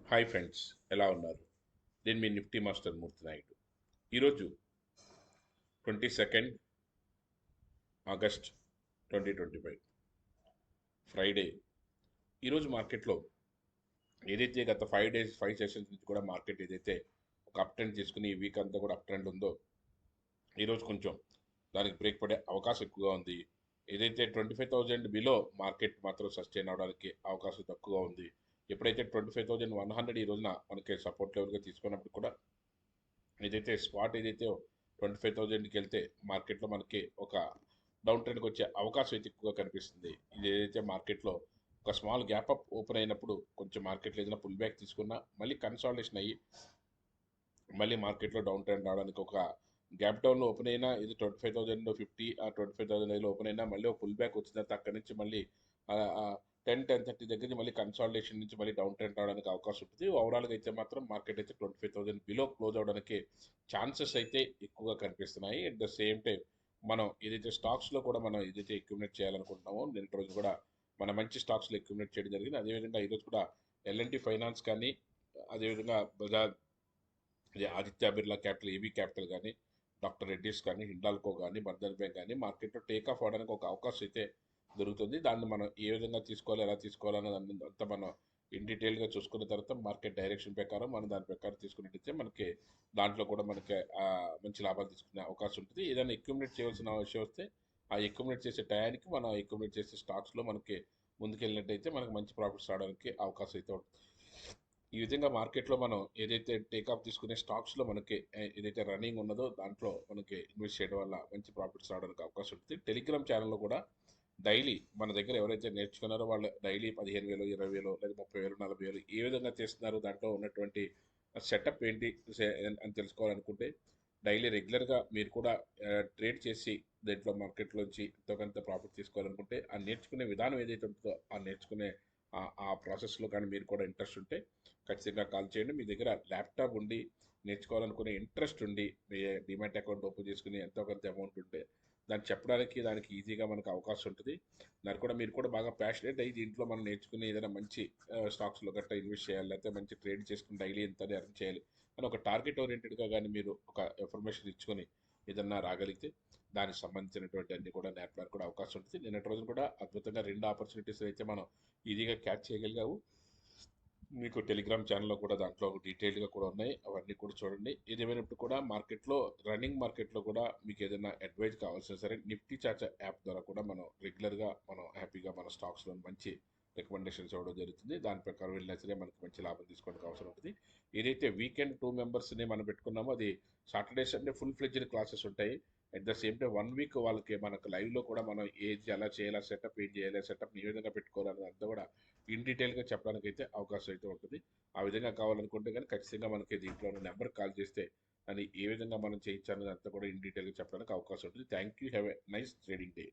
Hi friends, ఎలా ఉన్నారు? నేను మీ నిఫ్టీ మాస్టర్ మూర్తి నాయుడు. ఈరోజు 22 ఆగస్ట్ 2025 ఫ్రైడే. ఈరోజు మార్కెట్లో ఏదైతే గత 5 డేస్ 5 సెషన్స్ నుంచి కూడా మార్కెట్ ఏదైతే ఒక అప్ ట్రెండ్ తీసుకుని ఈ వీక్ అంతా కూడా అప్ ట్రెండ్ ఉందో, ఈరోజు కొంచెం దానికి బ్రేక్ పడే అవకాశం ఎక్కువగా ఉంది. ఏదైతే 25,000 బిలో మార్కెట్ మాత్రం సస్టైన్ అవడానికి అవకాశం తక్కువగా ఉంది. ఎప్పుడైతే 25,100 ఈ రోజున మనకి సపోర్ట్ లెవెల్గా తీసుకున్నప్పుడు కూడా ఏదైతే స్పాట్ ఏదైతే 25,000కి వెళ్తే మార్కెట్లో మనకి ఒక డౌన్ ట్రెండ్కి వచ్చే అవకాశం అయితే ఎక్కువగా కనిపిస్తుంది. ఇది ఏదైతే మార్కెట్లో ఒక స్మాల్ గ్యాప్ అప్ ఓపెన్ అయినప్పుడు కొంచెం మార్కెట్లో ఏదైనా పుల్ బ్యాక్ తీసుకున్నా మళ్ళీ కన్సాలిడేషన్ అయ్యి మళ్ళీ మార్కెట్లో డౌన్ ట్రెండ్ రావడానికి ఒక గ్యాప్ డౌన్లో ఓపెన్ అయినా ఇది 25,050 ఆ 25,000 ఓపెన్ అయినా మళ్ళీ ఒక పుల్ బ్యాక్ వచ్చిన తర్వాత అక్కడి నుంచి మళ్ళీ 10-10:30 దగ్గర నుంచి మళ్ళీ కన్సాలిడేషన్ నుంచి మళ్ళీ డౌన్ ట్రెండ్ రావడానికి అవకాశం ఉంటుంది. ఓవరాల్గా అయితే మాత్రం మార్కెట్ అయితే 25,000 బిలో క్లోజ్ అవడానికి ఛాన్సెస్ అయితే ఎక్కువగా కనిపిస్తున్నాయి. అట్ ద సేమ్ టైం మనం ఏదైతే స్టాక్స్లో కూడా మనం ఏదైతే అక్యుమిలేట్ చేయాలనుకుంటున్నామో నిన్నటి రోజు కూడా మన మంచి స్టాక్స్లో అక్యుమిలేట్ చేయడం జరిగింది. అదేవిధంగా ఈరోజు కూడా ఎల్ఎన్టీ ఫైనాన్స్ కానీ, అదేవిధంగా బజాజ్, అదే Aditya Birla capital, AB capital కానీ, డాక్టర్ రెడ్డిస్ కానీ, హిండాల్కో కానీ, బంధన్ బ్యాంక్ కానీ మార్కెట్లో టేక్ ఆఫ్ అవడానికి ఒక అవకాశం అయితే దొరుకుతుంది. దాన్ని మనం ఏ విధంగా తీసుకోవాలి, ఎలా తీసుకోవాలనే దాన్ని అంతా మనం ఇన్ డీటెయిల్గా చూసుకున్న తర్వాత మార్కెట్ డైరెక్షన్ ప్రకారం మనం దాని ప్రకారం తీసుకున్నట్టయితే మనకి దాంట్లో కూడా మనకి మంచి లాభాలు తీసుకునే అవకాశం ఉంటుంది. ఏదైనా అక్యుమిలేట్ చేయవలసిన విషయం వస్తే ఆ అక్యుమిలేట్ చేసే టయానికి మనం అక్యుమిలేట్ చేసే స్టాక్స్లో మనకి ముందుకెళ్ళినట్టయితే మనకి మంచి ప్రాఫిట్స్ రావడానికి అవకాశం అయితే ఉంటుంది. ఈ విధంగా మార్కెట్లో మనం ఏదైతే టేకాఫ్ తీసుకునే స్టాక్స్లో మనకి ఏదైతే రన్నింగ్ ఉన్నదో దాంట్లో మనకి ఇన్వెస్ట్ చేయడం వల్ల మంచి ప్రాఫిట్స్ రావడానికి అవకాశం ఉంటుంది. టెలిగ్రామ్ ఛానల్లో కూడా డైలీ మన దగ్గర ఎవరైతే నేర్చుకున్నారో వాళ్ళు డైలీ 15,000, 20,000 లేదా 30,000, 40,000 ఏ విధంగా చేస్తున్నారు, దాంట్లో ఉన్నటువంటి సెటప్ ఏంటి అని తెలుసుకోవాలనుకుంటే డైలీ రెగ్యులర్గా మీరు కూడా ట్రేడ్ చేసి దీంట్లో మార్కెట్లోంచి ఎంతో కొంత ప్రాఫిట్ తీసుకోవాలనుకుంటే ఆ నేర్చుకునే విధానం ఏదైతే ఉంటుందో ఆ నేర్చుకునే ఆ ప్రాసెస్లో కానీ మీరు కూడా ఇంట్రెస్ట్ ఉంటే ఖచ్చితంగా కాల్ చేయండి. మీ దగ్గర ల్యాప్టాప్ ఉండి నేర్చుకోవాలనుకునే ఇంట్రెస్ట్ ఉండి మీ డిమాట్ అకౌంట్ ఓపెన్ చేసుకుని ఎంతో కొంత అమౌంట్ ఉంటే దాన్ని చెప్పడానికి దానికి ఈజీగా మనకు అవకాశం ఉంటుంది. దాన్ని కూడా మీరు కూడా బాగా ప్యాషనేట్ అయ్యి దీంట్లో మనం నేర్చుకుని ఏదైనా మంచి స్టాక్స్లో గట్టా ఇన్వెస్ట్ చేయాలి, లేకపోతే మంచి ట్రేడ్ చేసుకుని డైలీ ఎంత ఎర్న్ చేయాలి అని ఒక టార్గెట్ ఓరియంటెడ్గా కానీ మీరు ఒక ఇన్ఫర్మేషన్ ఇచ్చుకొని ఏదన్నా రాగలిగితే దానికి సంబంధించినటువంటి అన్ని కూడా నేర్పడానికి కూడా అవకాశం ఉంటుంది. నిన్నటి రోజున కూడా అద్భుతంగా 2 ఆపర్చునిటీస్ అయితే మనం ఈజీగా క్యాచ్ చేయగలిగాము. మీకు టెలిగ్రామ్ ఛానల్లో కూడా దాంట్లో డీటెయిల్డ్గా కూడా ఉన్నాయి, అవన్నీ కూడా చూడండి. ఏదేమైనప్పుడు కూడా మార్కెట్లో రన్నింగ్ మార్కెట్లో కూడా మీకు ఏదైనా అడ్వైజ్ కావాల్సిన సరే నిఫ్టీ చార్ట్ యాప్ ద్వారా కూడా మనం రెగ్యులర్గా మనం హ్యాపీగా మన స్టాక్స్లో మంచి రికమెండేషన్స్ ఇవ్వడం జరుగుతుంది. దాని ప్రకారం వెళ్ళినా సరే మనకి మంచి లాభం తీసుకోవడానికి అవసరం ఉంటుంది. ఏదైతే వీకెండ్ 2 మెంబర్స్ని మనం పెట్టుకున్నామో అది Saturday Sunday full fledged classes ఉంటాయి. At the same time 1 week వాళ్ళకి మనకు లైవ్లో కూడా మనం ఏది ఎలా చేయాలి, సెటప్ ఏం చేయాలి, సెటప్ ఏ విధంగా పెట్టుకోవాలని అంతా కూడా ఇన్ డీటెయిల్గా చెప్పడానికి అయితే అవకాశం అయితే ఉంటుంది. ఆ విధంగా కావాలనుకుంటే కానీ ఖచ్చితంగా మనకి దీంట్లో ఉన్న నెంబర్ కాల్ చేస్తే అని ఏ విధంగా మనం చేయించాలని అంతా కూడా ఇన్ డీటెయిల్గా చెప్పడానికి అవకాశం ఉంటుంది. Thank you. Have a nice trading day.